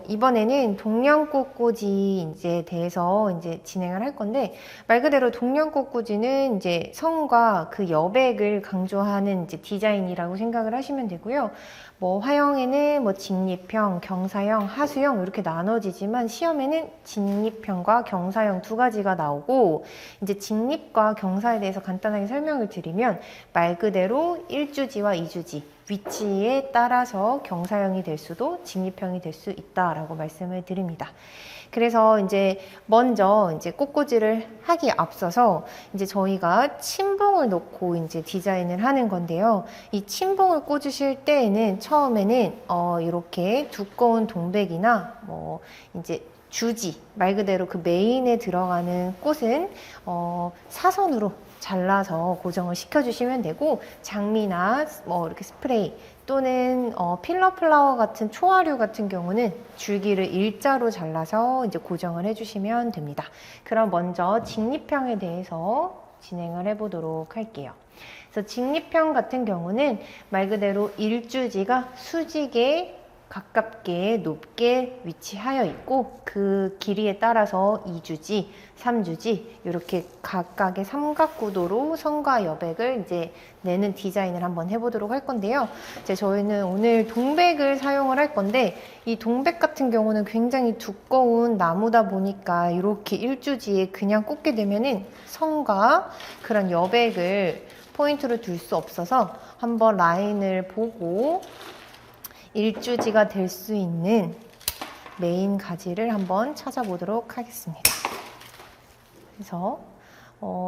이번에는 동양꽃꽂이에 대해서 이제 진행을 할 건데, 말 그대로 동양꽃꽂이는 이제 성과 그 여백을 강조하는 이제 디자인이라고 생각을 하시면 되고요. 뭐 화형에는 뭐 직립형, 경사형, 하수형 이렇게 나눠지지만 시험에는 직립형과 경사형 두 가지가 나오고, 이제 직립과 경사에 대해서 간단하게 설명을 드리면 말 그대로 1주지와 2주지 위치에 따라서 경사형이 될 수도 직립형이 될 수 있다라고 말씀을 드립니다. 그래서 이제 먼저 이제 꽃꽂이를 하기에 앞서서 이제 저희가 침봉을 놓고 이제 디자인을 하는 건데요. 이 침봉을 꽂으실 때에는 처음에는 이렇게 두꺼운 동백이나 뭐 이제 주지, 말 그대로 그 메인에 들어가는 꽃은 사선으로 잘라서 고정을 시켜주시면 되고, 장미나 뭐 이렇게 스프레이 또는 필러 플라워 같은 초화류 같은 경우는 줄기를 일자로 잘라서 이제 고정을 해주시면 됩니다. 그럼 먼저 직립형에 대해서 진행을 해보도록 할게요. 그래서 직립형 같은 경우는 말 그대로 1주지가 수직에 가깝게 높게 위치하여 있고, 그 길이에 따라서 2주지, 3주지 이렇게 각각의 삼각구도로 성과 여백을 이제 내는 디자인을 한번 해보도록 할 건데요. 이제 저희는 오늘 동백을 사용을 할 건데, 이 동백 같은 경우는 굉장히 두꺼운 나무다 보니까 이렇게 1주지에 그냥 꽂게 되면은 성과 그런 여백을 포인트로 둘 수 없어서 한번 라인을 보고 1주지가 될 수 있는 메인 가지를 한번 찾아보도록 하겠습니다. 그래서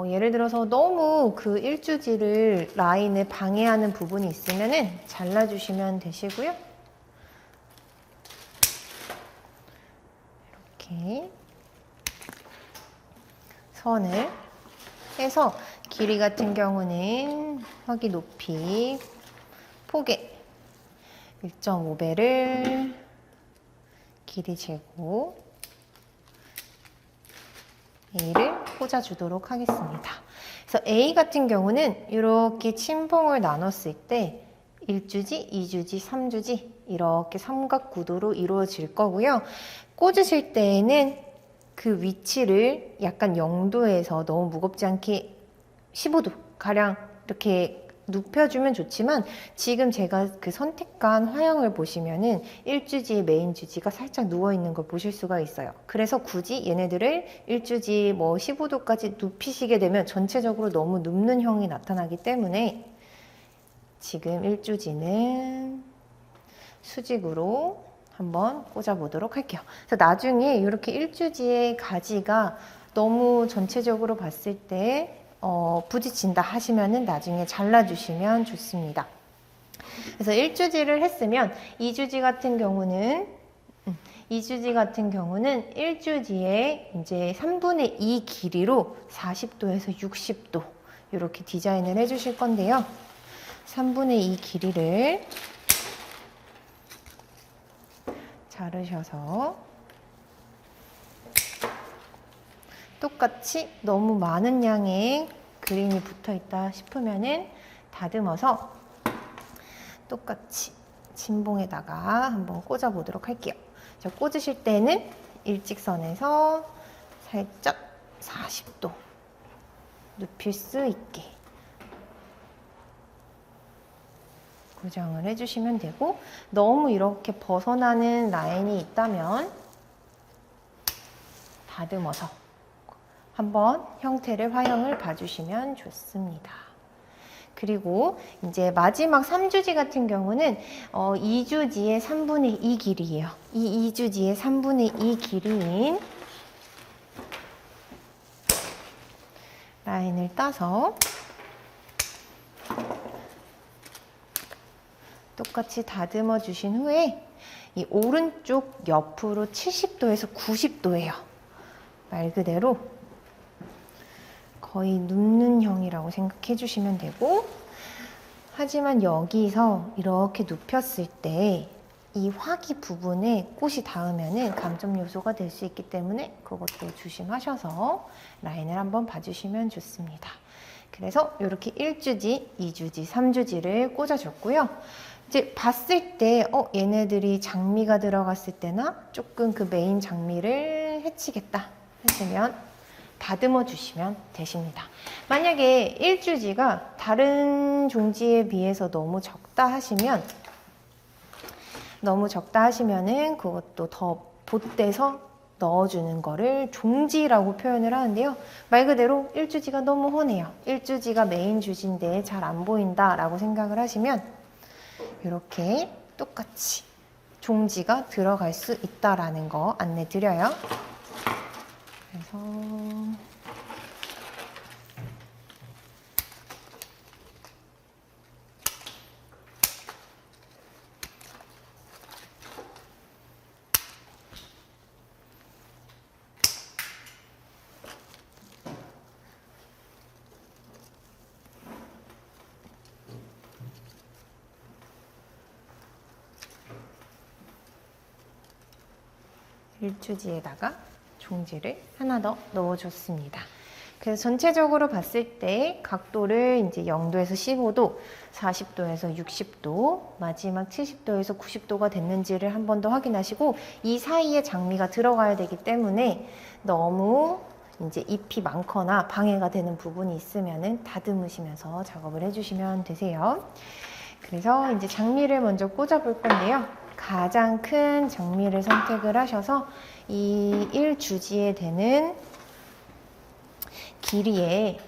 예를 들어서 너무 그 1주지를 라인을 방해하는 부분이 있으면은 잘라주시면 되시고요. 이렇게 선을 해서 길이 같은 경우는 허기 높이 폭에 1.5배를 길이 재고 A를 꽂아주도록 하겠습니다. 그래서 A 같은 경우는 이렇게 침봉을 나눴을 때 1주지, 2주지, 3주지 이렇게 삼각구도로 이루어질 거고요. 꽂으실 때에는 그 위치를 약간 0도에서 너무 무겁지 않게 15도 가량 이렇게 눕혀주면 좋지만, 지금 제가 그 선택한 화형을 보시면은 1주지의 메인 주지가 살짝 누워있는 걸 보실 수가 있어요. 그래서 굳이 얘네들을 1주지 뭐 15도까지 눕히시게 되면 전체적으로 너무 눕는 형이 나타나기 때문에 지금 1주지는 수직으로 한번 꽂아보도록 할게요. 그래서 나중에 이렇게 1주지의 가지가 너무 전체적으로 봤을 때 부딪힌다 하시면은 나중에 잘라주시면 좋습니다. 그래서 1주지를 했으면 2주지 같은 경우는 1주지에 이제 3분의 2 길이로 40도에서 60도 이렇게 디자인을 해주실 건데요. 3분의 2 길이를 자르셔서 똑같이 너무 많은 양의 그린이 붙어 있다 싶으면은 다듬어서 똑같이 진봉에다가 한번 꽂아 보도록 할게요. 꽂으실 때는 일직선에서 살짝 40도 눕힐 수 있게 고정을 해주시면 되고, 너무 이렇게 벗어나는 라인이 있다면 다듬어서 한번 형태를 화형을 봐주시면 좋습니다. 그리고 이제 마지막 3주지 같은 경우는 2주지의 3분의 2 길이에요. 이 2주지의 3분의 2 길이인 라인을 따서 똑같이 다듬어 주신 후에 이 오른쪽 옆으로 70도에서 90도예요. 말 그대로 거의 눕는 형이라고 생각해 주시면 되고, 하지만 여기서 이렇게 눕혔을 때 이 화기 부분에 꽃이 닿으면 감점 요소가 될 수 있기 때문에 그것도 조심하셔서 라인을 한번 봐주시면 좋습니다. 그래서 이렇게 1주지, 2주지, 3주지를 꽂아줬고요. 이제 봤을 때 얘네들이 장미가 들어갔을 때나 조금 그 메인 장미를 해치겠다 했으면 다듬어 주시면 되십니다. 만약에 일주지가 다른 종지에 비해서 너무 적다 하시면은 그것도 더 봇대서 넣어주는 거를 종지라고 표현을 하는데요. 말 그대로 일주지가 너무 훤해요. 일주지가 메인 주지인데 잘 안 보인다 라고 생각을 하시면 이렇게 똑같이 종지가 들어갈 수 있다라는 거 안내 드려요. 그래서 일주지에다가 종지를 하나 더 넣어줬습니다. 그래서 전체적으로 봤을 때 각도를 이제 0도에서 15도, 40도에서 60도, 마지막 70도에서 90도가 됐는지를 한 번 더 확인하시고 이 사이에 장미가 들어가야 되기 때문에 너무 이제 잎이 많거나 방해가 되는 부분이 있으면은 다듬으시면서 작업을 해주시면 되세요. 그래서 이제 장미를 먼저 꽂아볼 건데요. 가장 큰 장미를 선택을 하셔서 이 1주지에 되는 길이에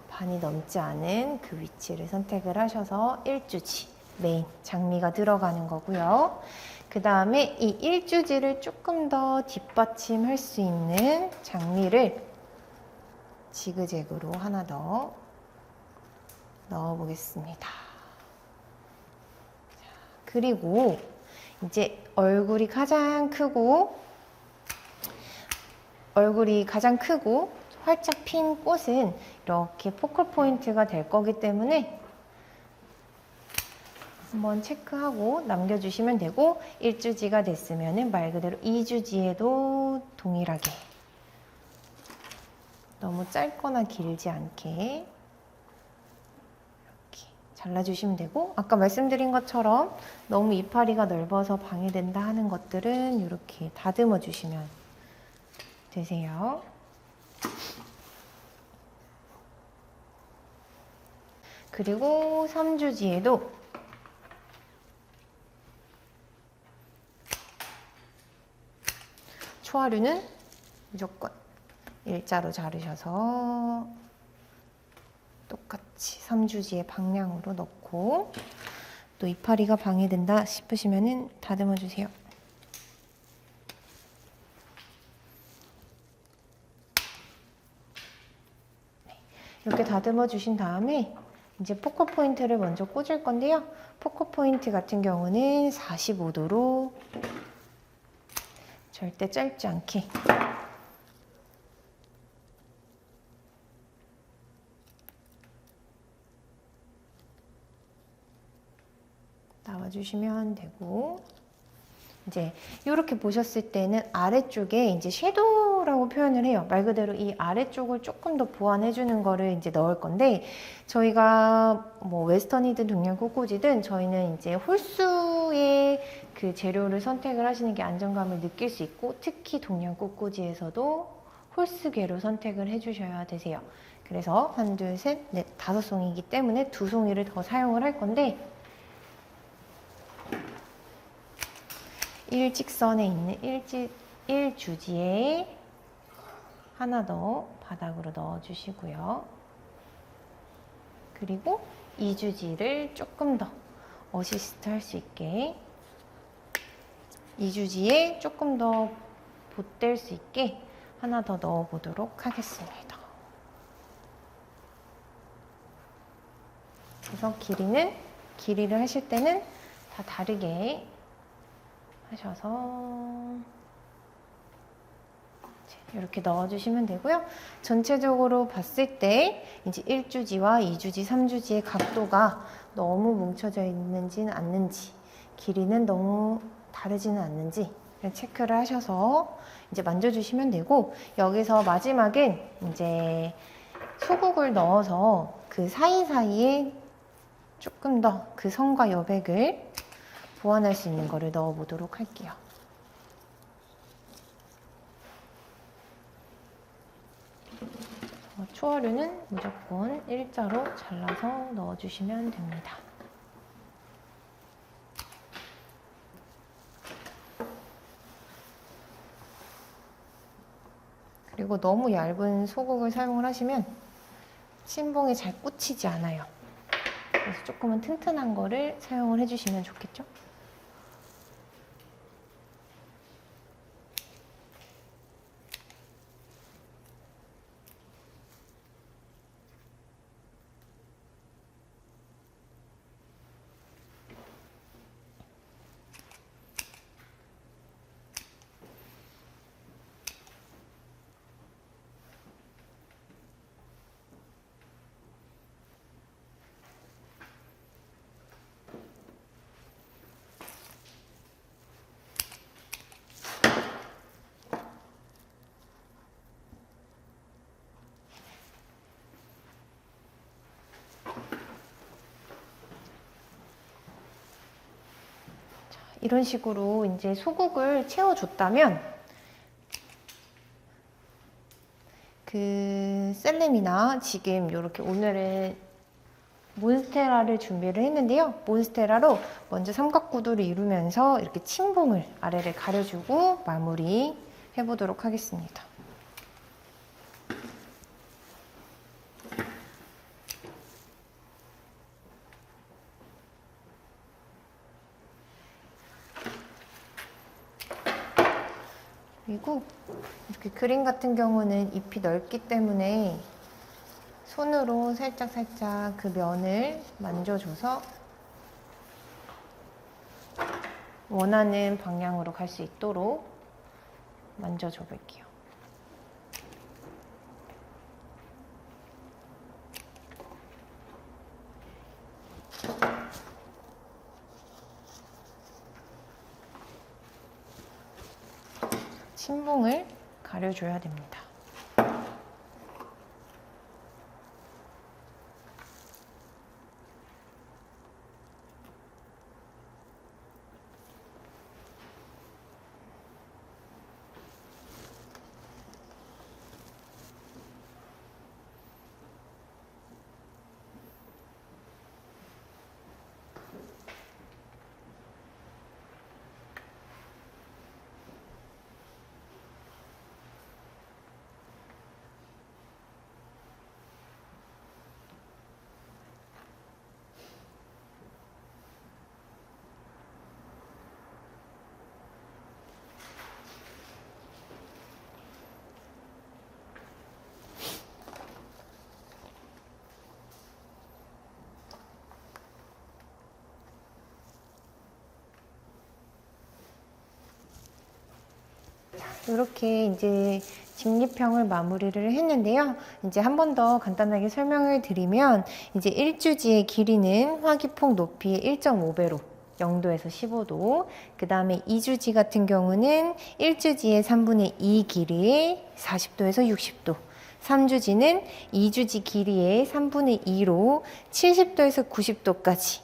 반이 넘지 않은 그 위치를 선택을 하셔서 1주지 메인 장미가 들어가는 거고요. 그 다음에 이 1주지를 조금 더 뒷받침할 수 있는 장미를 지그재그로 하나 더 넣어보겠습니다. 그리고 이제 얼굴이 가장 크고 활짝 핀 꽃은 이렇게 포컬 포인트가 될 거기 때문에 한번 체크하고 남겨주시면 되고 1주지가 됐으면 말 그대로 2주지에도 동일하게 너무 짧거나 길지 않게 잘라주시면 되고 아까 말씀드린 것처럼 너무 이파리가 넓어서 방해된다 하는 것들은 이렇게 다듬어 주시면 되세요. 그리고 3주지에도 초하류는 무조건 일자로 자르셔서 똑같이 3주지의 방향으로 넣고 또 이파리가 방해된다 싶으시면 다듬어 주세요. 이렇게 다듬어 주신 다음에 이제 포커 포인트를 먼저 꽂을 건데요. 포커 포인트 같은 경우는 45도로 절대 짧지 않게 나와주시면 되고 이제 이렇게 보셨을 때는 아래쪽에 이제 섀도우라고 표현을 해요. 말 그대로 이 아래쪽을 조금 더 보완해주는 거를 이제 넣을 건데 저희가 뭐 웨스턴이든 동양 꽃꽂이든 저희는 이제 홀수의 그 재료를 선택을 하시는 게 안정감을 느낄 수 있고 특히 동양 꽃꽂이에서도 홀수계로 선택을 해주셔야 되세요. 그래서 1, 2, 3, 4, 5송이기 때문에 2송이를 더 사용을 할 건데 일직선에 있는 1주지에 하나 더 바닥으로 넣어주시고요. 그리고 2주지를 조금 더 어시스트 할 수 있게 2주지에 조금 더 봇될 수 있게 하나 더 넣어보도록 하겠습니다. 그래서 길이를 하실 때는 다 다르게 하셔서 이렇게 넣어주시면 되고요. 전체적으로 봤을 때 이제 1주지와 2주지, 3주지의 각도가 너무 뭉쳐져 있는지는 않는지, 길이는 너무 다르지는 않는지 체크를 하셔서 이제 만져주시면 되고 여기서 마지막엔 이제 소국을 넣어서 그 사이사이에 조금 더 그 선과 여백을 보완할 수 있는 거를 넣어 보도록 할게요. 초어류는 무조건 일자로 잘라서 넣어주시면 됩니다. 그리고 너무 얇은 소국을 사용을 하시면 침봉이 잘 꽂히지 않아요. 그래서 조금은 튼튼한 거를 사용을 해주시면 좋겠죠? 이런 식으로 이제 소국을 채워줬다면 그 셀렘이나 지금 이렇게 오늘은 몬스테라를 준비를 했는데요. 몬스테라로 먼저 삼각구도를 이루면서 이렇게 침봉을 아래를 가려주고 마무리 해보도록 하겠습니다. 그리고 이렇게 그림 같은 경우는 잎이 넓기 때문에 손으로 살짝 그 면을 만져줘서 원하는 방향으로 갈 수 있도록 만져줘 볼게요. 침봉을 가려줘야 됩니다. 이렇게 이제 직립형을 마무리를 했는데요. 이제 한 번 더 간단하게 설명을 드리면 이제 1주지의 길이는 화기폭 높이의 1.5배로 0도에서 15도, 그 다음에 2주지 같은 경우는 1주지의 3분의 2 길이의 40도에서 60도, 3주지는 2주지 길이의 3분의 2로 70도에서 90도까지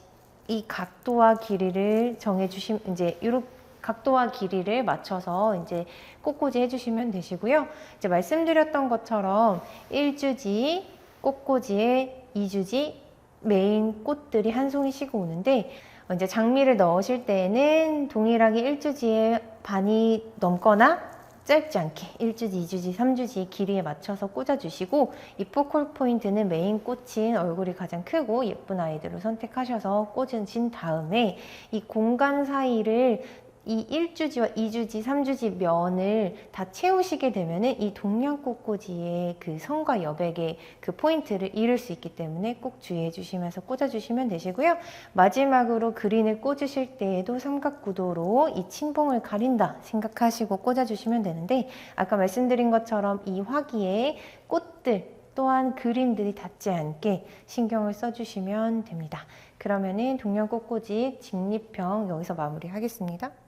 이 각도와 길이를 정해주시면 이제 이렇게 각도와 길이를 맞춰서 이제 꽃꽂이 해주시면 되시고요. 이제 말씀드렸던 것처럼 1주지, 꽃꽂이에 2주지, 메인 꽃들이 한 송이씩 오는데 이제 장미를 넣으실 때에는 동일하게 1주지에 반이 넘거나 짧지 않게 1주지, 2주지, 3주지 길이에 맞춰서 꽂아주시고 이 포컬 포인트는 메인 꽃인 얼굴이 가장 크고 예쁜 아이들을 선택하셔서 꽂으신 다음에 이 공간 사이를 이 1주지와 2주지, 3주지 면을 다 채우시게 되면은 이 동양꽃꽂이의 그 선과 여백의 그 포인트를 잃을 수 있기 때문에 꼭 주의해 주시면서 꽂아주시면 되시고요. 마지막으로 그린을 꽂으실 때에도 삼각구도로 이 침봉을 가린다 생각하시고 꽂아주시면 되는데 아까 말씀드린 것처럼 이 화기에 꽃들 또한 그림들이 닿지 않게 신경을 써주시면 됩니다. 그러면은 동양꽃꽂이 직립형 여기서 마무리하겠습니다.